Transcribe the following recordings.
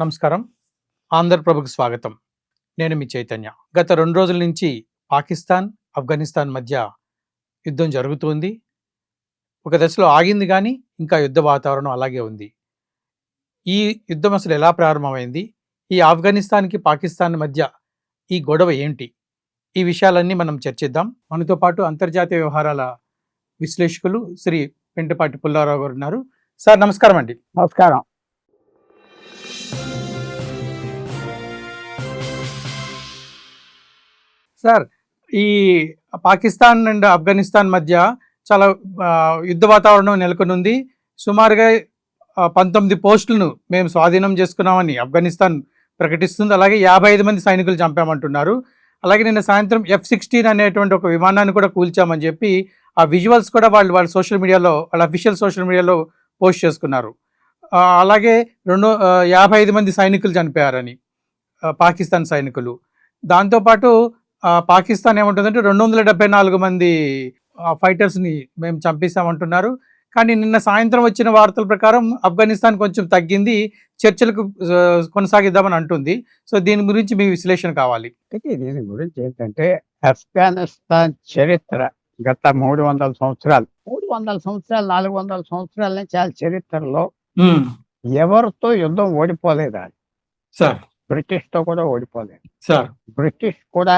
నమస్కారం. ఆంధ్రప్రభకు స్వాగతం. నేను మీ చైతన్య. గత 2 రోజుల నుంచి పాకిస్తాన్, ఆఫ్ఘనిస్తాన్ మధ్య యుద్ధం జరుగుతోంది. ఒక దశలో ఆగింది గానీ, ఇంకా యుద్ధ వాతావరణం అలాగే ఉంది. ఈ యుద్ధం అసలు ఎలా ప్రారంభమైంది? ఈ ఆఫ్ఘనిస్తాన్‌కి, పాకిస్తాన్ మధ్య ఈ గొడవ ఏంటి? ఈ విషయాలన్నీ మనం చర్చిద్దాం. మనతో పాటు అంతర్జాతీయ వ్యవహారాల విశ్లేషకులు శ్రీ పెంటపాటి పుల్లారావు గారు ఉన్నారు. సార్ నమస్కారం అండి. నమస్కారం. సార్, ఈ పాకిస్తాన్ అండ్ ఆఫ్ఘనిస్తాన్ మధ్య చాలా యుద్ధ వాతావరణం నెలకొనుంది. సుమారుగా 19 పోస్టులను మేము స్వాధీనం చేసుకున్నామని ఆఫ్ఘనిస్తాన్ ప్రకటిస్తుంది. అలాగే 55 మంది సైనికులు చంపామంటున్నారు. అలాగే నిన్న సాయంత్రం F-16 అనేటువంటి ఒక విమానాన్ని కూడా కూల్చామని చెప్పి ఆ విజువల్స్ కూడా వాళ్ళ సోషల్ మీడియాలో, వాళ్ళ అఫీషియల్ సోషల్ మీడియాలో పోస్ట్ చేసుకున్నారు. అలాగే 55 మంది సైనికులు చనిపోయారని పాకిస్తాన్ సైనికులు. దాంతోపాటు పాకిస్తాన్ ఏమంటుందంటే 274 మంది ఫైటర్స్ని మేము చంపేశామంటున్నారు. కానీ నిన్న సాయంత్రం వచ్చిన వార్తల ప్రకారం ఆఫ్ఘనిస్తాన్ కొంచెం తగ్గింది, చర్చలకు కొనసాగిద్దామని అంటుంది. సో దీని గురించి మీ విశ్లేషణ కావాలి. దీని గురించి ఏంటంటే, ఆఫ్ఘనిస్తాన్ చరిత్ర గత 300 సంవత్సరాలు 400 సంవత్సరాల నుంచి ఆ చరిత్రలో ఎవరితో యుద్ధం ఓడిపోలేదు. సార్, బ్రిటిష్ తో కూడా ఓడిపోలేదు. సార్, బ్రిటిష్ కూడా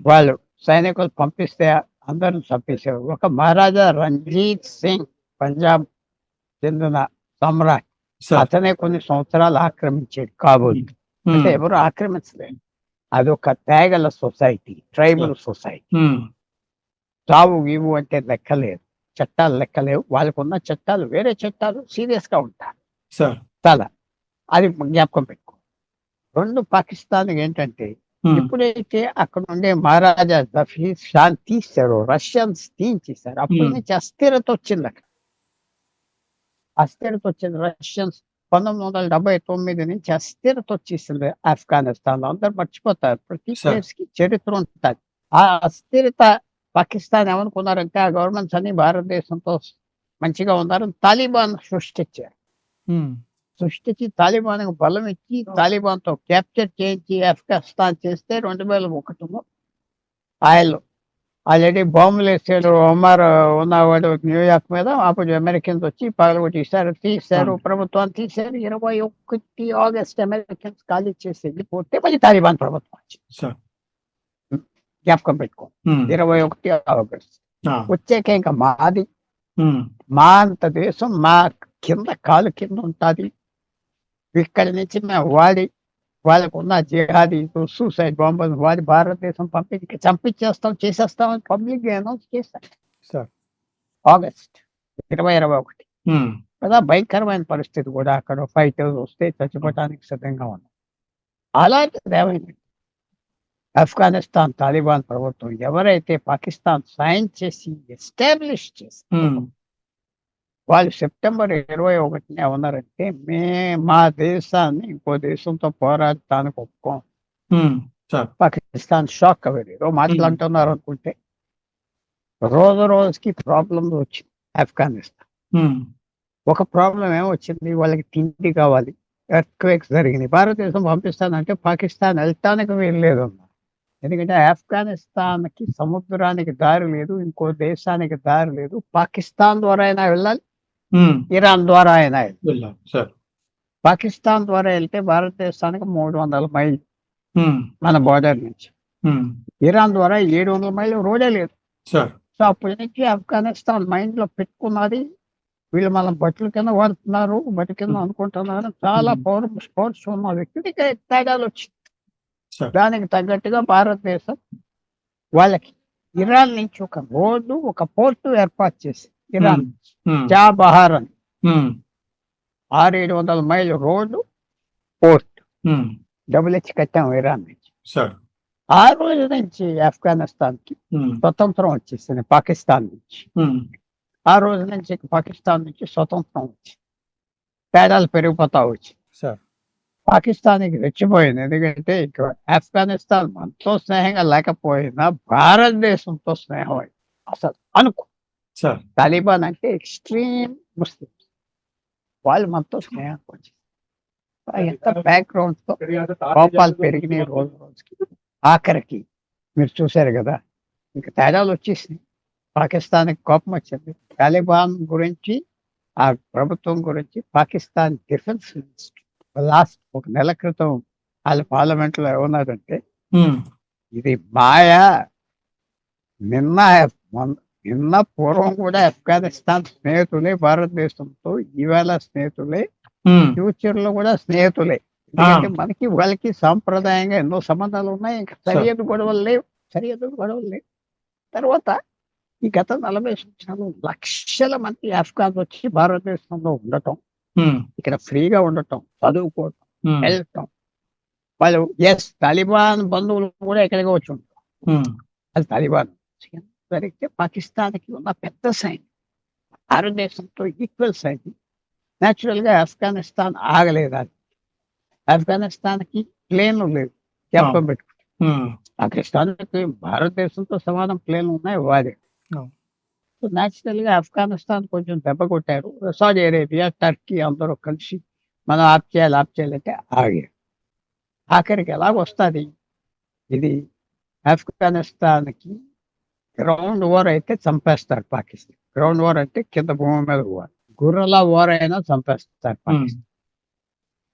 వాళ్ళు సైనికులు పంపిస్తే అందరిని చంపేశారు. ఒక మహారాజా రంజీత్ సింగ్, పంజాబ్ చెందిన సమ్రాట్, అతనే కొన్ని సంవత్సరాలు ఆక్రమించాడు కాబూల్. అంటే ఎవరు ఆక్రమించలేదు. అదొక తేగల సొసైటీ, ట్రైబల్ సొసైటీ. చావు గీవు అంటే లెక్కలేదు, చట్టాలు లెక్కలేవు. వాళ్ళకున్న చట్టాలు వేరే చట్టాలు, సీరియస్ గా ఉంటారు చాలా. అది జ్ఞాపకం పెట్టుకో. రెండు, పాకిస్తాన్ ఏంటంటే, ఎప్పుడైతే అక్కడ ఉండే మహారాజా జఫీర్ షాన్ తీశారో, రష్యన్స్ తీయించేశారు. అప్పటి నుంచి అస్థిరత వచ్చింది. అక్కడ అస్థిరత వచ్చింది. రష్యన్స్ 1979 నుంచి అస్థిరత వచ్చేసింది ఆఫ్ఘనిస్తాన్ లో. అందరు మర్చిపోతారు. ప్రతి ప్లేస్ కి చరిత్ర ఉంటుంది. ఆ అస్థిరత పాకిస్తాన్ ఏమనుకున్నారంటే, ఆ గవర్నమెంట్స్ అన్ని భారతదేశంతో మంచిగా ఉన్నారు, తాలిబాన్ సృష్టించారు. సృష్టించి తాలిబాన్కు బలం ఇచ్చి, తాలిబాన్తో క్యాప్చర్ చేయించి ఆఫ్ఘనిస్తాన్ చేస్తే 2001లో ఆయన ఆల్రెడీ బాంబులు వేసాడు. ఒమర్ ఉన్నవాడు న్యూయార్క్ మీద. అప్పుడు అమెరికన్స్ వచ్చి పగలగొట్టేశారు, తీశారు, ప్రభుత్వాన్ని తీశారు. 21 ఆగస్ట్ అమెరికన్స్ ఖాళీ చేసి వెళ్ళిపోతే మళ్ళీ తాలిబాన్ ప్రభుత్వం వచ్చింది. జ్ఞాపకం పెట్టుకో. 21 ఆగస్ట్ వచ్చాక ఇంకా మాది, మా అంత దేశం మా కింద, కాలు కింద ఉంటుంది. ఇక్కడి నుంచి మేము వాళ్ళకు ఉన్న జిహాదీ సూసైడ్ బాంబులు వాడి భారతదేశం పంపించి చంపించేస్తాం, చేసేస్తామని పబ్లిక్ గా అనౌన్స్ చేశారు. ఆగస్ట్ 2021 కదా. భయంకరమైన పరిస్థితి కూడా. అక్కడ ఫైటర్స్ వస్తే చచ్చిపోవడానికి సిద్ధంగా ఉన్నాం. అలాంటిది ఏమైంది, ఆఫ్ఘనిస్తాన్ తాలిబాన్ ప్రభుత్వం ఎవరైతే పాకిస్తాన్ సాయం చేసి ఎస్టాబ్లిష్ చేశారు, వాళ్ళు సెప్టెంబర్ 21న ఉన్నారంటే, మా దేశాన్ని ఇంకో దేశంతో పోరాడటానికి ఒప్పుకోం. పాకిస్తాన్ షాక్ అవ్వదు. ఏదో మాట్లాడుతున్నారు అనుకుంటే, రోజు రోజుకి ప్రాబ్లమ్స్ వచ్చింది ఆఫ్ఘనిస్తాన్. ఒక ప్రాబ్లం ఏమొచ్చింది, వాళ్ళకి తిండి కావాలి. ఎర్త్క్వేక్స్ జరిగినాయి. భారతదేశం పంపిస్తానంటే పాకిస్తాన్ వెళ్ళటానికి వీల్లేదు అన్నారు. ఎందుకంటే ఆఫ్ఘనిస్తాన్ కి సముద్రానికి దారి లేదు, ఇంకో దేశానికి దారి లేదు. పాకిస్తాన్ ద్వారా అయినా వెళ్ళాలి, ఇరాన్ ద్వారా అయినా వెళ్ళాలి. పాకిస్తాన్ ద్వారా వెళ్తే భారతదేశానికి 300 మైళ్ళు మన బోర్డర్ నుంచి. ఇరాన్ ద్వారా 700 మైళ్ళు రోడే లేదు. సో అప్పటి నుంచి ఆఫ్ఘనిస్తాన్ మైండ్ లో పెట్టుకున్నది, వీళ్ళు మన బట్టల కింద వాడుతున్నారు, బట్టి కింద అనుకుంటున్నారు. చాలా స్పోర్ట్స్ ఉన్న వ్యక్తికి తేడాలు వచ్చింది. దానికి తగ్గట్టుగా భారతదేశం వాళ్ళకి ఇరాన్ నుంచి ఒక రోడ్డు, ఒక పోర్టు ఏర్పాటు చేసి, ఇరాన్ చాబహార్ అని 600-700 మైళ్ళు రోడ్డు, పోర్ట్ డబ్బులిచ్చి కట్టాము ఇరాన్ నుంచి. ఆ రోజు నుంచి ఆఫ్ఘనిస్తాన్ కి స్వతంత్రం వచ్చేసింది పాకిస్తాన్ నుంచి. ఆ రోజు నుంచి పాకిస్తాన్ నుంచి స్వతంత్రం వచ్చి తేడాలు పెరిగిపోతా వచ్చి పాకిస్తాన్కి రెచ్చిపోయింది. ఎందుకంటే ఆఫ్ఘనిస్తాన్ మనతో స్నేహంగా లేకపోయినా భారతదేశంతో స్నేహం అయింది. అసలు అనుకో, తాలిబాన్ అంటే ఎక్స్ట్రీమ్ ముస్లిమ్స్, వాళ్ళు మనతో స్నేహం వచ్చింది. ఎంత బ్యాక్గ్రౌండ్ తో కోపాలు పెరిగినాయి రోజు రోజుకి. ఆఖరికి మీరు చూశారు కదా, ఇంకా తేడాలు వచ్చేసినాయి. పాకిస్తాన్కి కోపం వచ్చింది. తాలిబాన్ గురించి, ఆ ప్రభుత్వం గురించి పాకిస్తాన్ డిఫెన్స్ మినిస్టర్ లాస్ట్ ఒక నెల క్రితం వాళ్ళ పార్లమెంట్ లో ఏమన్నారంటే, ఇది మాయ. నిన్న నిన్న పూర్వం కూడా ఆఫ్ఘనిస్తాన్ స్నేహితులే భారతదేశంతో, ఈవేళ స్నేహితులే, ఫ్యూచర్ లో కూడా స్నేహితులే. ఎందుకంటే మనకి వాళ్ళకి సాంప్రదాయంగా ఎన్నో సంబంధాలు ఉన్నాయి. ఇంకా సరిహద్దు గొడవలు లేవు. తర్వాత ఈ గత 40 సంవత్సరాలు లక్షల మంది ఆఫ్ఘాన్ వచ్చి భారతదేశంలో ఉండటం, ఇక్కడ ఫ్రీగా ఉండటం, చదువుకోవటం, వెళ్ళటం. వాళ్ళు తాలిబాన్ బంధువులు కూడా ఎక్కడికి వచ్చి ఉంటారు. అది తాలిబాన్ జరిగితే పాకిస్తాన్కి ఉన్న పెద్ద సైన్యం, భారతదేశంతో ఈక్వల్ సైన్యం. న్యాచురల్ గా ఆఫ్ఘనిస్తాన్ ఆగలేదు. అది ఆఫ్ఘనిస్తాన్కి ప్లేన్లు లేవు, జ్ఞాపకం పెట్టుకుంటే. పాకిస్తాన్కి భారతదేశంతో సమానం ప్లేన్లు ఉన్నాయి, వాడే. సో న్యాచురల్ గా ఆఫ్ఘనిస్తాన్ కొంచెం దెబ్బ కొట్టారు. సౌదీ అరేబియా, టర్కీ అందరూ కలిసి మనం ఆప్ చేయాలి అంటే ఆగారు. ఆఖరికి ఎలాగొస్తుంది ఇది? ఆఫ్ఘనిస్తాన్కి గ్రౌండ్ వార్ అయితే చంపేస్తారు పాకిస్తాన్. గ్రౌండ్ వార్ అంటే కింద భూమి మీద వార్. గుర్రల వార్ అయినా చంపేస్తారు పాకిస్తాన్.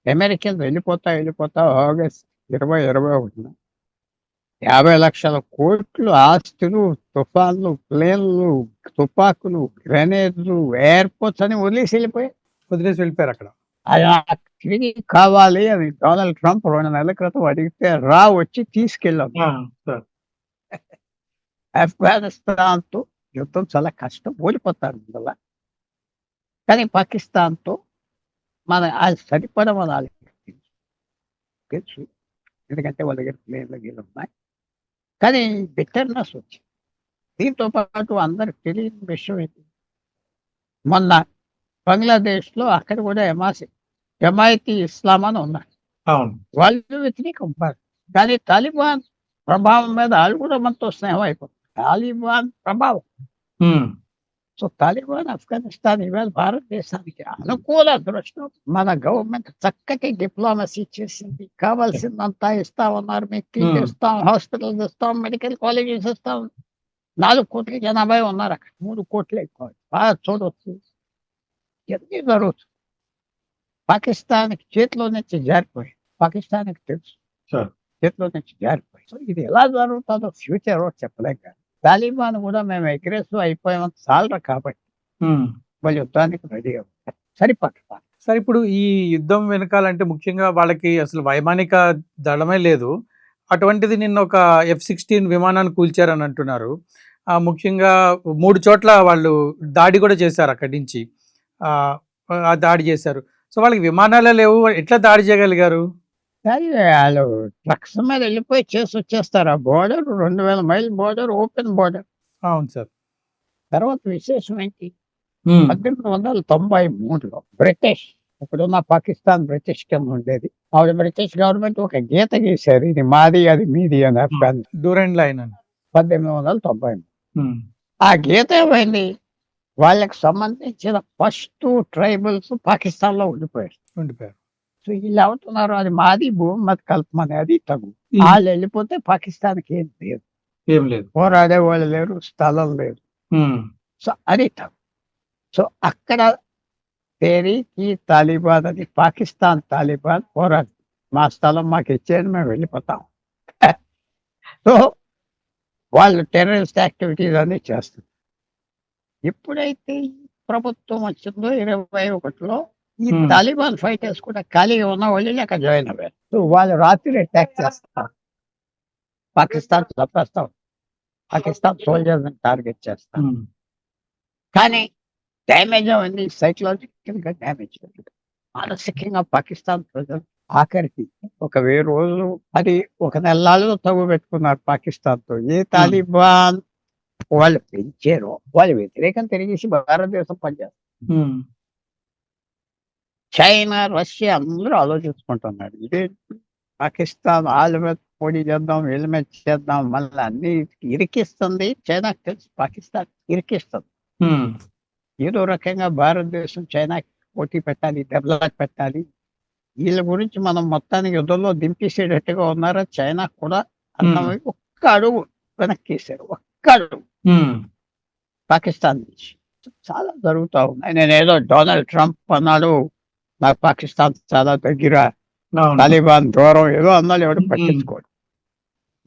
అమెరికన్ వెళ్ళిపోతా ఆగస్ట్ 2021 50 లక్షల కోట్లు ఆస్తులు, తుఫాన్లు, ప్లేన్లు, తుపాకులు, గ్రెనేడ్లు, ఎయిర్పోర్ట్స్ అని వదిలేసి వెళ్ళిపోయారు అక్కడ. అలా తిరిగి కావాలి అని డొనాల్డ్ ట్రంప్ 2 నెలల క్రితం అడిగితే వచ్చి తీసుకెళ్ళాం. ఆఫ్ఘనిస్తాన్ తో యుద్ధం చాలా కష్టం, ఓడిపోతారు ముందల. కానీ పాకిస్తాన్ తో మన సరిపడ మన తెలుసు, ఎందుకంటే వాళ్ళ దగ్గర ప్లేన్లు గీలు ఉన్నాయి. కానీ బిట్టర్నెస్ వచ్చింది. దీంతో పాటు అందరికి తెలియని విషయం ఏంటి, మొన్న బంగ్లాదేశ్ లో అక్కడ కూడా జమాయతీ ఇస్లాం అని ఉన్నారు. వాళ్ళు వ్యతిరేకం. కానీ తాలిబాన్ ప్రభావం మీద వాళ్ళు కూడా మనతో స్నేహం అయిపోతుంది. తాలిబాన్ ప్రభావం. సో తాలిబాన్ ఆఫ్ఘనిస్తాన్ ఇవాళ భారతదేశానికి అనుకూల దృష్టి. మన గవర్నమెంట్ చక్కటి డిప్లొమసీ చేసింది. కావాల్సిందంతా ఇస్తామన్నారు. మీకు ఇస్తాం, హాస్పిటల్స్ ఇస్తాం, మెడికల్ కాలేజెస్ ఇస్తాం. 4 కోట్ల జనాభా ఉన్నారు అక్కడ, 3 కోట్లు ఎక్కువ. బాగా చూడవచ్చు ఎన్ని జరుగుతుంది. పాకిస్తాన్కి చేతిలో నుంచి జారిపోయి, పాకిస్తాన్కి తెలుసు చేతిలో నుంచి జారిపోయి. సో ఇది ఎలా జరుగుతుందో ఫ్యూచర్ చెప్పలేం. కానీ తాలిబాన్ కూడా మేము అగ్రెసివ్ అయిపోయామని చాలరా కాబట్టి వాళ్ళు యుద్ధానికి రెడీ అవుతారు. సరిపడతారు. సరే, ఇప్పుడు ఈ యుద్ధం వెనకాలంటే ముఖ్యంగా వాళ్ళకి అసలు వైమానిక దళమే లేదు. అటువంటిది నిన్న ఒక F-16 విమానాన్ని కూల్చారని అంటున్నారు. ముఖ్యంగా 3 చోట్ల వాళ్ళు దాడి కూడా చేశారు. అక్కడి నుంచి దాడి చేశారు. సో వాళ్ళకి విమానాలే లేవు, ఎట్లా దాడి చేయగలిగారు? వాళ్ళు ట్రక్స్ మీద వెళ్ళిపోయి చేసి వచ్చేస్తారు. ఆ border 2000 mile border, open border. అవును సార్. తర్వాత విశేషం ఏంటి, 1893లో బ్రిటిష్, ఇప్పుడున్న పాకిస్తాన్ బ్రిటిష్ కింద ఉండేది. ఆవిడ బ్రిటిష్ గవర్నమెంట్ ఒక గీత గీశారు, ఇది మాది అది మీది అని. ఆఫ్ఘన్ డ్యూరెంట్ లైన్ అని 1893. ఆ గీత ఏమైంది, వాళ్ళకి సంబంధించిన ఫస్ట్ ట్రైబల్స్ పాకిస్తాన్ లో ఉండిపోయారు. సో వీళ్ళు అవుతున్నారు, అది మాది భూమి మత కల్పమని, అది తగు. వాళ్ళు వెళ్ళిపోతే పాకిస్తాన్కి ఏం లేదు, పోరాడే వాళ్ళు లేరు, స్థలం లేదు. సో అది తగు. సో అక్కడ తేరీకి తాలిబాన్ అని, పాకిస్తాన్ తాలిబాన్ పోరాడు, మా స్థలం మాకు ఇచ్చేది, మేము వెళ్ళిపోతాం. సో వాళ్ళు టెర్రరిస్ట్ యాక్టివిటీస్ అన్ని చేస్తారు. ఎప్పుడైతే ఈ ప్రభుత్వం వచ్చిందో 2021లో, ఈ తాలిబాన్ ఫైటర్స్ కూడా ఖాళీగా ఉన్న వాళ్ళు అక్కడ జాయిన్ అయ్యారు. సో వాళ్ళు రాత్రి అటాక్ చేస్తారు, పాకిస్తాన్ చంపేస్తాం, పాకిస్తాన్ సోల్జర్స్ టార్గెట్ చేస్తాం. కానీ డ్యామేజ్ అయింది, సైకలాజికల్ గా డ్యామేజ్ అయింది మానసికంగా పాకిస్తాన్ ప్రజలు. ఆఖరికి ఒక 1000 రోజులు, అది ఒక నెలల్లో తగు పెట్టుకున్నారు పాకిస్తాన్ తో. ఏ తాలిబాన్ వాళ్ళు పెంచారో వాళ్ళు వ్యతిరేకం తిరిగేసి భారతదేశం పనిచేస్తారు. చైనా, రష్యా అందరూ ఆలోచించుకుంటున్నారు, ఇదే పాకిస్తాన్ వాళ్ళ మీద పోటీ చేద్దాం, వీళ్ళ మీద చేద్దాం, మళ్ళీ అన్ని ఇరికిస్తుంది. చైనాకి తెలుసు పాకిస్తాన్ ఇరికిస్తుంది. ఏదో రకంగా భారతదేశం చైనాకి పోటీ పెట్టాలి, దెబ్బలాట పెట్టాలి, వీళ్ళ గురించి మనం మొత్తానికి యుద్ధంలో దింపేసేటట్టుగా ఉన్నారా చైనా కూడా అర్థమై ఒక్క అడుగు వెనక్కి వేశారు. ఒక్క అడుగు పాకిస్తాన్ నుంచి. చాలా జరుగుతా ఉన్నాయి. నేనేదో డొనాల్డ్ ట్రంప్ అన్నాడు, నాకు పాకిస్తాన్ చాలా దగ్గర, తాలిబాన్ దూరం ఏదో అన్నాడు, ఎవడు పట్టించుకోడు.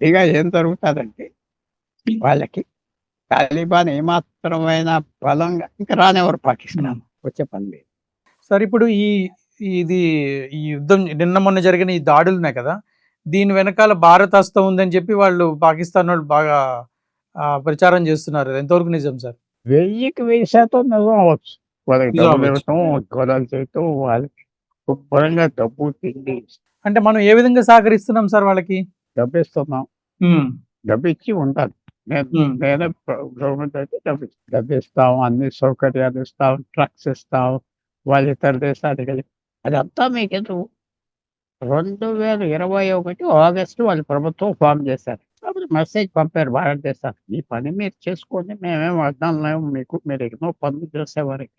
ఇక ఏం జరుగుతుందంటే వాళ్ళకి తాలిబాన్ ఏమాత్రమైన బలంగా ఇంకా రానివ్వరు, పాకిస్తాన్ వచ్చే పని లేదు. సార్ ఇప్పుడు ఇది ఈ యుద్ధం నిన్న మొన్న జరిగిన ఈ దాడులు ఉన్నాయి కదా, దీని వెనకాల భారత్ హస్తం ఉందని చెప్పి వాళ్ళు పాకిస్తాన్ వాళ్ళు బాగా ప్రచారం చేస్తున్నారు. ఎంతవరకు నిజం సార్? 1000% నిజం అవ్వచ్చు. వాళ్ళకి నిజం డబ్బులు అవ్వచ్చు. ఇవ్వటం, గొడవలు చేయటం, వాళ్ళకి శుభ్రంగా డబ్బు తిండి అంటే మనం ఏ విధంగా సహకరిస్తున్నాం సార్ వాళ్ళకి? డబ్బు ఇస్తున్నాం. డబ్బు ఇచ్చి ఉండాలి. నేనే గవర్నమెంట్ అయితే డబ్బు ఇస్తాం, అన్ని సౌకర్యాలు ఇస్తాం, ట్రక్స్ ఇస్తాం, వాళ్ళు ఇతర దేశాలకు వెళ్ళి అదంతా మీకెందుకు? 2021 ఆగస్టు వాళ్ళు ప్రభుత్వం ఫామ్ చేశారు. అప్పుడు మెసేజ్ పంపారు భారతదేశానికి, మీ పని మీరు చేసుకోండి, మేమేం అర్థం లేము మీకు, మీరు ఎన్నో పనులు చేసేవారికి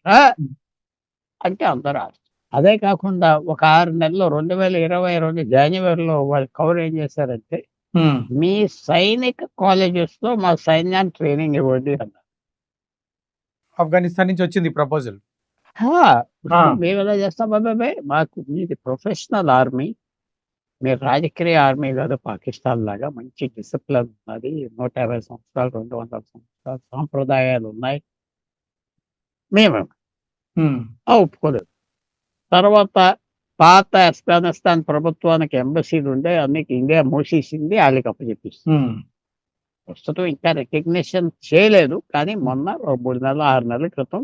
అంటే అందరూ. అదే కాకుండా ఒక 6 నెలల్లో 2022 జనవరిలో వాళ్ళు కవర్ ఏం చేశారంటే, మీ సైనిక కాలేజెస్ లో మా సైన్యాన్ని ట్రైనింగ్ ఇవ్వండి అన్నారు. ఆఫ్ఘనిస్తాన్ నుంచి వచ్చింది ప్రపోజల్. మేము ఎలా చేస్తాం బాబాయ్, మాకు మీది ప్రొఫెషనల్ ఆర్మీ, మీరు రాజకీయ ఆర్మీ కాదు, పాకిస్తాన్ లాగా మంచి డిసిప్లిన్ ఉన్నది, 150 సంవత్సరాలు 200 సంవత్సరాలు సాంప్రదాయాలు ఉన్నాయి, మేము ఒప్పుకోలేదు. తర్వాత పాత ఆఫ్ఘనిస్తాన్ ప్రభుత్వానికి ఎంబసీలు ఉండే అన్ని ఇండియా మూసేసింది, వాళ్ళకి అప్పచెప్పిస్తుంది. ప్రస్తుతం ఇంకా రికగ్నిషన్ చేయలేదు, కానీ మొన్న 3 నెలలు 6 నెలల క్రితం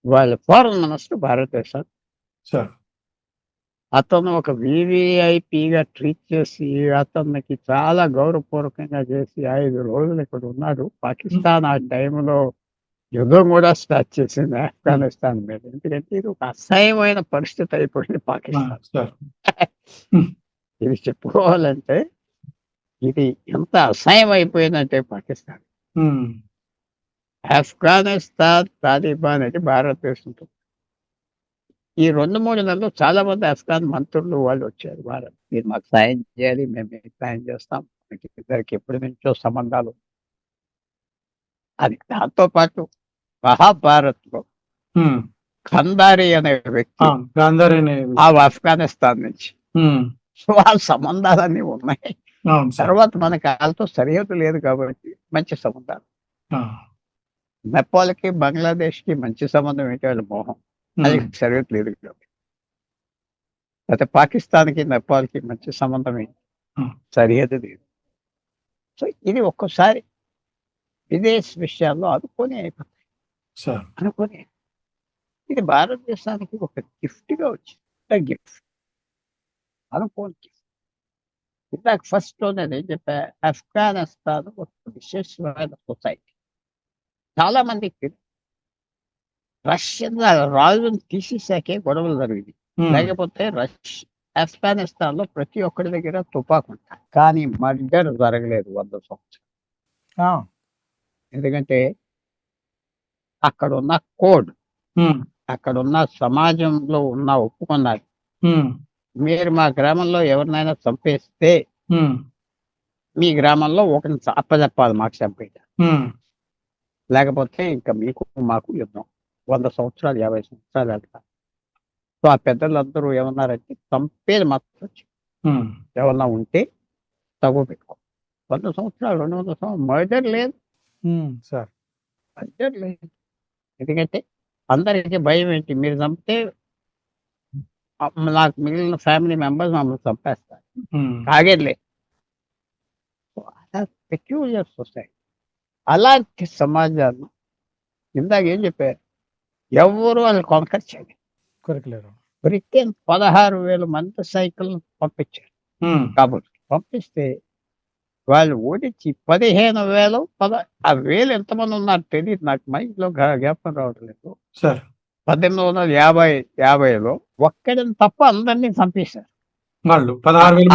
వాళ్ళ ఫారెన్ మినిస్టర్ భారతదేశానికి అతను ఒక వివిఐపిగా ట్రీట్ చేసి, అతనికి చాలా గౌరవపూర్వకంగా చేసి 5 రోజులు ఇక్కడ ఉన్నాడు. పాకిస్తాన్ ఆ టైంలో యుద్ధం కూడా స్టార్ట్ చేసింది ఆఫ్ఘనిస్తాన్ మీద, ఎందుకంటే ఇది ఒక అసహ్యమైన పరిస్థితి అయిపోయింది పాకిస్తాన్. ఇది చెప్పుకోవాలంటే ఇది ఎంత అసహ్యం అయిపోయిందంటే పాకిస్తాన్, ఆఫ్ఘనిస్తాన్ తాలిబాన్ అంటే భారతదేశంతో. ఈ 2-3 నెలలు చాలా మంది ఆఫ్ఘాన్ మంత్రులు వాళ్ళు వచ్చారు, భారత్ మీరు మాకు సాయం చేయాలి, మేము మీకు సాయం చేస్తాం, ఇద్దరికి ఎప్పటి నుంచో సంబంధాలు. అది దాంతో పాటు మహాభారత్ లో ఖందారి అనే వ్యక్తి ఆఫ్ఘనిస్తాన్ నుంచి, వాళ్ళ సంబంధాలన్నీ ఉన్నాయి. తర్వాత మనకి వాళ్ళతో సరిహద్దు లేదు కాబట్టి మంచి సంబంధాలు. నేపాల్కి బంగ్లాదేశ్కి మంచి సంబంధం ఏంటి, వాళ్ళ మోహం, అది సరిహద్దు లేదు కాబట్టి. అయితే పాకిస్తాన్కి నేపాల్కి మంచి సంబంధం ఏంటి, సరిహద్దు లేదు. సో ఇది ఒక్కోసారి విదేశ విషయాల్లో అనుకోని అయిపోతాయి, అనుకోని. ఇది భారతదేశానికి ఒక గిఫ్ట్గా వచ్చింది, గిఫ్ట్, అనుకోని గిఫ్ట్. ఇందాక ఫస్ట్ లోనే నేను చెప్పా, ఆఫ్ఘనిస్తాన్ ఒక విశేషమైన సొసైటీ. చాలా మందికి రష్యన్ రాజును తీసేసాకే గొడవలు జరిగింది, లేకపోతే ఆఫ్ఘనిస్తాన్ లో ప్రతి ఒక్కరి దగ్గర తుపాకు ఉంటాయి, కానీ మర్డర్ జరగలేదు 100 సంవత్సరాలు. ఎందుకంటే అక్కడున్న కోడ్, అక్కడున్న సమాజంలో ఉన్న ఒప్పుకున్నారు, మీరు మా గ్రామంలో ఎవరినైనా చంపేస్తే మీ గ్రామంలో ఒకరిని అప్పచెప్పాలి మాకు చంపేట, లేకపోతే ఇంకా మీకు మాకు యుద్ధం 100 సంవత్సరాలు 50 సంవత్సరాలు వెళ్తారు. సో ఆ పెద్దలందరూ ఏమన్నారంటే చంపేది మాత్రం ఎవరన్నా ఉంటే తగు పెట్టుకో. 100 సంవత్సరాలు 200 సంవత్సరాలు మర్డర్ లేదు సార్, మర్డర్ లేదు. ఎందుకంటే అందరికీ భయం ఏంటి, మీరు చంపితే నాకు మిగిలిన ఫ్యామిలీ మెంబర్స్ మమ్మల్ని చంపేస్తారు, కాగేలే. అలా పెక్యూలియర్ సొసైటీ. అలాంటి సమాజాన్ని ఇందాక ఏం చెప్పారు, ఎవరు వాళ్ళు కొనకర్చలేదు. బ్రిటన్ 16,000 మంది సైకిల్ పంపించారు కాబూల్. పంపిస్తే వాళ్ళు ఓడించి 15,000 ఆ వేలు ఎంతమంది ఉన్నారు తెలియదు నాకు, మైండ్లో జ్ఞాపకం రావట్లేదు. 1850లో ఒక్కడిని తప్ప అందరినీ చంపేశారు వాళ్ళు.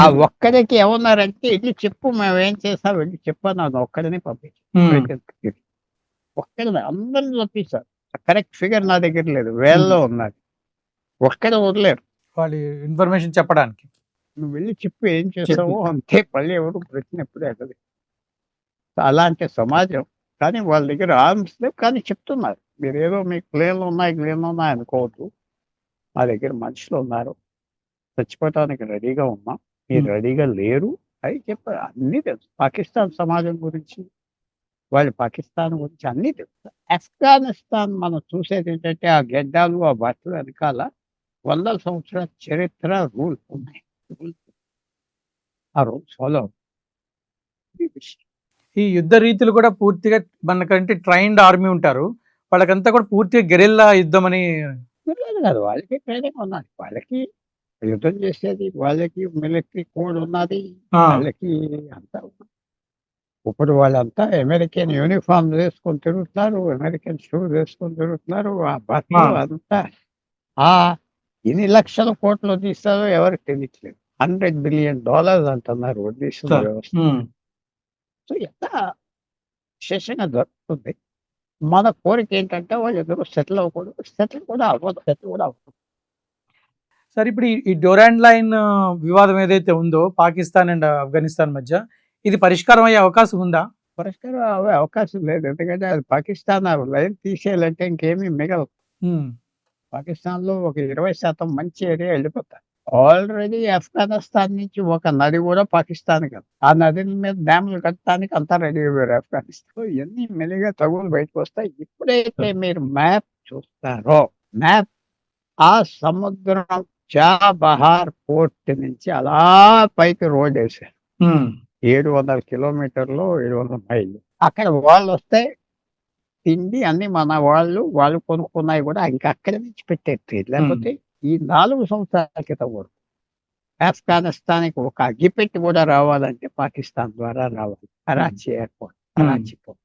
ఆ ఒక్కడికి ఏమన్నారంటే, వెళ్ళి చెప్పు మేము ఏం చేస్తాం, వెళ్ళి చెప్పాను, అది ఒక్కడిని పంపించారు. ఒక్కడిని అందరిని చంపేశారు. కరెక్ట్ ఫిగర్ నా దగ్గర లేదు, వేలలో ఉన్నది, ఒక్కడే వదిలేరు. వాళ్ళ ఇన్ఫర్మేషన్ చెప్పడానికి. నువ్వు వెళ్ళి చెప్పు ఏం చేసావో అంతే. మళ్ళీ ఎవరు ప్రశ్న ఎప్పుడు అడగదు. అలాంటి సమాజం. కానీ వాళ్ళ దగ్గర ఆర్మ్స్ లేవు, కానీ చెప్తున్నారు. మీరేదో మీకు ప్లేన్లు ఉన్నాయి అనుకోవద్దు. మా దగ్గర మనుషులు ఉన్నారు. చచ్చిపోవటానికి రెడీగా ఉన్నాం. మీరు రెడీగా లేరు అని చెప్పారు. అన్నీ తెలుసు. పాకిస్తాన్ సమాజం గురించి, వాళ్ళు పాకిస్తాన్ గురించి అన్నీ తెలుసు. ఆఫ్ఘనిస్తాన్ మనం చూసేది ఏంటంటే ఆ గెడ్డాలు, ఆ బట్టలు వెనకాల వందల సంవత్సరాల చరిత్ర, రూల్స్ ఉన్నాయి. ఆ రూల్స్ ఫాలో ఈ యుద్ధ రీతులు కూడా పూర్తిగా మనకంటే ట్రైన్డ్ ఆర్మీ ఉంటారు. వాళ్ళకంతా కూడా పూర్తిగా గెరిల్లా యుద్ధం అని. లేదు కాదు, వాళ్ళకి ట్రైనింగ్ ఉన్నది. వాళ్ళకి యుద్ధం చేసేది, వాళ్ళకి మిలిటరీ కోడ్ ఉన్నది. వాళ్ళకి అంతా ఉన్నది. ఇప్పుడు వాళ్ళంతా అమెరికన్ యూనిఫామ్ వేసుకొని తిరుగుతున్నారు, అమెరికన్ షూస్ వేసుకొని తిరుగుతున్నారు. ఆ బట్టలు అంతా ఎన్ని లక్షల కోట్లు తీస్తారో ఎవరికి తెలియట్లేదు. $100 బిలియన్ అంటున్నారు వడ్డీసుల వ్యవస్థ. సో ఎంత విశేషంగా దొరుకుతుంది. మన కోరిక ఏంటంటే వాళ్ళిద్దరూ సెటిల్ అవ్వకూడదు. సెటిల్ కూడా అవ్వదు. సరే, ఇప్పుడు ఈ డోరాండ్ లైన్ వివాదం ఏదైతే ఉందో పాకిస్తాన్ అండ్ ఆఫ్ఘనిస్తాన్ మధ్య, ఇది పరిష్కారం అయ్యే అవకాశం ఉందా? పరిష్కారం అవ్వే అవకాశం లేదు. ఎందుకంటే అది పాకిస్తాన్ ఆ లైన్ తీసేయాలంటే ఇంకేమీ మిగలదు. పాకిస్తాన్లో ఒక 20% మంచి ఏరియా వెళ్ళిపోతాయి. ఆల్రెడీ ఆఫ్ఘనిస్తాన్ నుంచి ఒక నది కూడా పాకిస్తాన్ కదా. ఆ నది మీద డ్యాములు కట్టడానికి అంతా రెడీ అయ్యారు ఆఫ్ఘనిస్తాన్. ఇవన్నీ మెల్లిగా తగులు బయటకు వస్తాయి. ఎప్పుడైతే మీరు మ్యాప్ చూస్తారో, మ్యాప్ ఆ సముద్రం చాబహార్ పోర్ట్ నుంచి అలా పైకి రోడ్ వేసారు. 700 కిలోమీటర్లు, 700 మైళ్ళు. అక్కడ వాళ్ళు వస్తే తిండి అన్ని మన వాళ్ళు కొనుక్కున్నాయి కూడా ఇంకా అక్కడి నుంచి పెట్టేది. లేకపోతే ఈ 4 సంవత్సరాల క్రితం వరకు ఆఫ్ఘనిస్తాన్కి ఒక అగ్గిపెట్టి కూడా రావాలంటే పాకిస్తాన్ ద్వారా రావాలి. Karachi airport, Karachi port.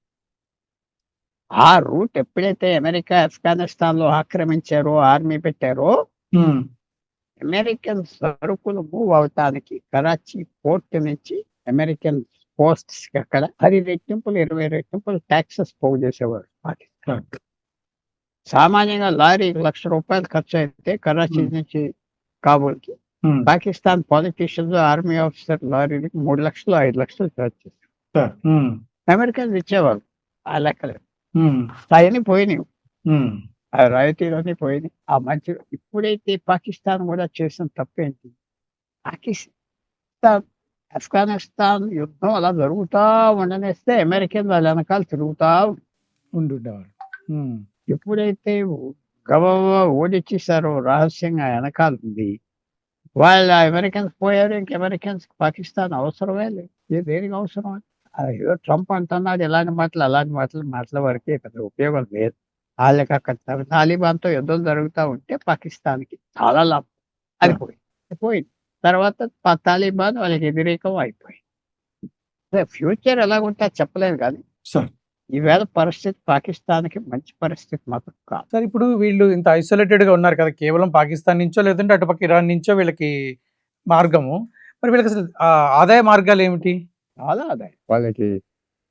ఆ రూట్ ఎప్పుడైతే అమెరికా ఆఫ్ఘనిస్తాన్ లో ఆక్రమించారో, ఆర్మీ పెట్టారో, అమెరికన్ సరుకులు మూవ్ అవటానికి కరాచీ పోర్ట్ నుంచి అమెరికన్ పోస్ట్స్ కి అక్కడ 10 రెట్టింపులు 20 రెట్టింపులు ట్యాక్సెస్ పోగు చేసేవారు పాకిస్తాన్. సామాన్యంగా లారీ ₹1,00,000 ఖర్చు అయితే కరాచీ నుంచి కాబూల్కి, పాకిస్తాన్ పాలిటీషియన్స్, ఆర్మీ ఆఫీసర్ లారీకి 3 లక్షలు 5 లక్షలు చార్జ్ చేశారు. అమెరికన్స్ ఇచ్చేవారు ఆ లెక్కలు. అవన్నీ పోయినాయి. ఆ రాయితీలన్నీ పోయినాయి. ఆ మధ్య ఇప్పుడైతే పాకిస్తాన్ కూడా చేసిన తప్పేంటి, పాకిస్తాన్ ఆఫ్ఘనిస్తాన్ యుద్ధం అలా జరుగుతా ఉండనేస్తే అమెరికన్ వాళ్ళ వెనకాల తిరుగుతా ఉంటుండేవారు. ఎప్పుడైతే గబగబా ఓడిచ్చేసారో రహస్యంగా వెనకాల ఉంది, వాళ్ళ అమెరికన్స్ పోయారు. ఇంక అమెరికన్స్ పాకిస్తాన్ అవసరమే లేదు. దేనికి అవసరం? ఏదో ట్రంప్ అంటున్నాడు అలాంటి మాటల వరకే పెద్ద ఉపయోగం లేదు. వాళ్ళకి అక్కడ తాలిబాన్తో యుద్ధం జరుగుతూ ఉంటే పాకిస్తాన్కి చాలా లాభం. అది పోయింది. తర్వాత తాలిబాన్ వాళ్ళకి వ్యతిరేకం అయిపోయింది. ఫ్యూచర్ ఎలాగుంటే చెప్పలేదు, కానీ ఈవేళ పరిస్థితి పాకిస్తాన్కి మంచి పరిస్థితి మాత్రం కాదు. సార్, ఇప్పుడు వీళ్ళు ఇంత ఐసోలేటెడ్ గా ఉన్నారు కదా, కేవలం పాకిస్తాన్ నుంచో లేదంటే అటుపక్క ఇరాన్ నుంచో వీళ్ళకి మార్గము. మరి వీళ్ళకి అసలు ఆదాయ మార్గాలు ఏమిటి? చాలా ఆదాయం వాళ్ళకి.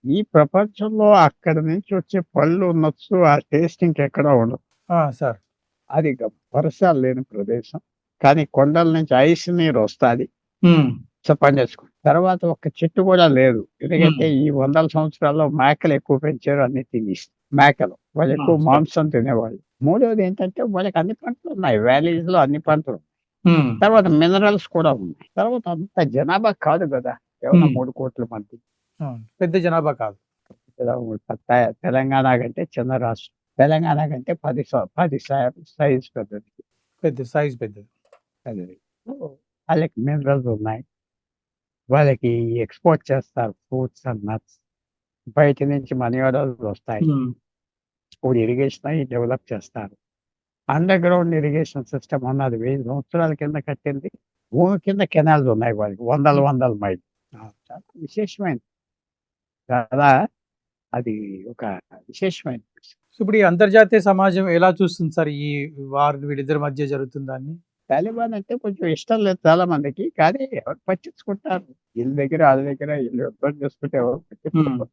ఈ ప్రపంచంలో అక్కడ నుంచి వచ్చే పళ్ళు నచ్చు ఆ టేస్ట్ ఇంకెక్కడా ఉండదు సార్. అది వర్షాలు లేని ప్రదేశం, కానీ కొండల నుంచి ఐస్ నీరు వస్తుంది. పండించుకో తర్వాత ఒక చెట్టు కూడా లేదు. ఎందుకంటే ఈ 100 సంవత్సరాల్లో మేకలు ఎక్కువ పెంచారు, అన్ని తినేసి మేకలు. వాళ్ళు ఎక్కువ మాంసం తినేవాళ్ళు. మూడవది ఏంటంటే వాళ్ళకి అన్ని పంటలు ఉన్నాయి, వ్యాలీస్ లో అన్ని పంటలు. తర్వాత మినరల్స్ కూడా ఉన్నాయి. తర్వాత అంత జనాభా కాదు కదా, కేవలం 3 కోట్ల మంది. పెద్ద జనాభా కాదు. తెలంగాణ కంటే చిన్న రాష్ట్రం. తెలంగాణ కంటే 10 సైజ్ పెద్దది. వాళ్ళకి మినరల్స్ ఉన్నాయి. వాళ్ళకి ఎక్స్పోర్ట్ చేస్తారు ఫ్రూట్స్ అండ్ నట్స్. బయట నుంచి మనీ ఆర్డర్స్ వస్తాయి. ఇప్పుడు ఇరిగేషన్ అవి డెవలప్ చేస్తారు. అండర్ గ్రౌండ్ ఇరిగేషన్ సిస్టమ్ ఉన్నది. 1000 సంవత్సరాల కింద కట్టింది. భూమి కింద కెనాల్స్ ఉన్నాయి వాళ్ళకి, వందల మైళ్ళు. చాలా విశేషమైనది కదా, అది ఒక విశేషమైన. ఇప్పుడు ఈ అంతర్జాతీయ సమాజం ఎలా చూస్తుంది సార్ ఈ వార్ వీళ్ళిద్దరి మధ్య జరుగుతుందాన్ని? తాలిబాన్ అంటే కొంచెం ఇష్టం లేదు చాలా మందికి, కానీ ఎవరు పట్టించుకుంటారు? వీళ్ళ దగ్గర వాళ్ళ దగ్గర వీళ్ళు యుద్ధం చేసుకుంటే ఎవరు పట్టించుకుంటారు?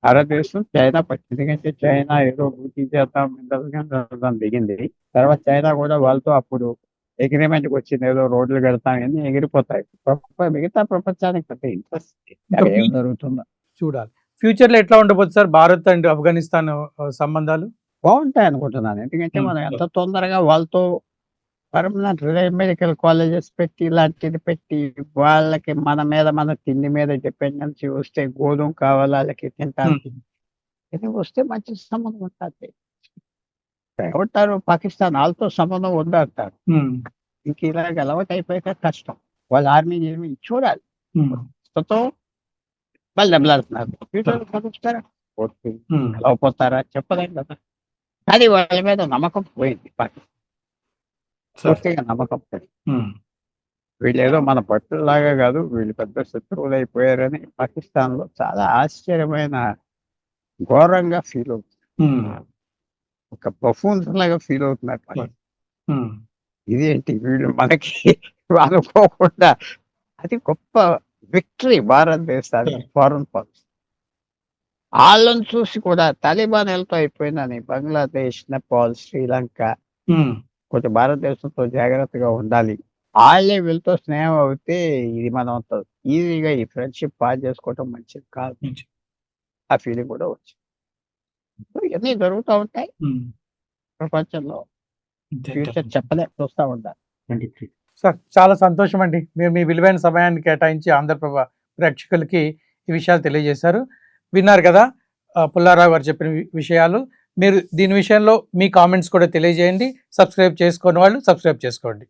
భారతదేశం చైనా ఎందుకంటే చైనా ఏదో 100% దిగింది. తర్వాత చైనా కూడా వాళ్ళతో అప్పుడు అగ్రిమెంట్కి వచ్చింది ఏదో రోడ్లు కడతాం అని ఎగిరిపోతాయి. మిగతా ప్రపంచానికి పెద్ద ఇంట్రెస్ట్ ఇంకా ఏం జరుగుతుందో చూడాలి. ఫ్యూచర్ లో ఎట్లా ఉండబోతుంది సార్ భారత్ అండ్ ఆఫ్ఘనిస్తాన్ సంబంధాలు? బాగుంటాయి అనుకుంటున్నాను. ఎందుకంటే మనం ఎంత తొందరగా వాళ్ళతో పర్మనెంట్ మెడికల్ కాలేజెస్ పెట్టి ఇలాంటిది పెట్టి వాళ్ళకి మన తిండి మీద డిపెండెన్సీ వస్తే గోధుమ కావాలి వాళ్ళకి తినడానికి ఇది వస్తే మంచి సంబంధం ఉంటుంది. ఏమంటారు పాకిస్తాన్ వాళ్ళతో సంబంధం ఉందంటారు. ఇంక ఇలాగ అలవాటు అయిపోయాక కష్టం. వాళ్ళ ఆర్మీ చూడాలి. ప్రస్తుతం వాళ్ళు దెబ్బలాడుతున్నారు. ఫ్యూచర్ కలుస్తారా కలవపోతారా చెప్పలేం కదా. కానీ వాళ్ళ మీద నమ్మకం పోయింది. పాకిస్తాన్ పూర్తిగా నమ్మకం పోయింది. వీళ్ళు ఏదో మన పట్టులాగా కాదు, వీళ్ళు పెద్ద శత్రువులు అయిపోయారని పాకిస్తాన్ లో చాలా ఆశ్చర్యమైన ఘోరంగా ఫీల్ అవుతుంది. ఒక బఫూన్స్ లాగా ఫీల్ అవుతున్నారు. ఇదేంటి వీళ్ళు మనకి అనుకోకుండా అది గొప్ప విక్టరీ భారతదేశానికి ఫారెన్ పాలసీ. వాళ్ళని చూసి కూడా తాలిబాన్ వెళ్తూ అయిపోయిందని బంగ్లాదేశ్, నేపాల్, శ్రీలంక కొంచెం భారతదేశంతో జాగ్రత్తగా ఉండాలి. వాళ్ళే వీళ్ళతో స్నేహం అవుతే ఇది మనం అంత ఈజీగా ఈ ఫ్రెండ్షిప్ పాస్ చేసుకోవటం మంచిది కాదు. ఆ ఫీలింగ్ కూడా వచ్చింది. ఇవన్నీ జరుగుతూ ఉంటాయి ప్రపంచంలో. ఫ్యూచర్ చెప్పలే, చూస్తూ ఉండాలి. సార్ చాలా సంతోషం అండి. మీరు మీ విలువైన సమయాన్ని కేటాయించి ఆంధ్రప్రభ ప్రేక్షకులకి ఈ విషయాలు తెలియజేశారు. విన్నారు కదా పుల్లారావు గారు చెప్పిన విషయాలు. మీరు దీని విషయంలో మీ కామెంట్స్ కూడా తెలియజేయండి. సబ్స్క్రైబ్ చేసుకోని వాళ్ళు సబ్స్క్రైబ్ చేసుకోండి.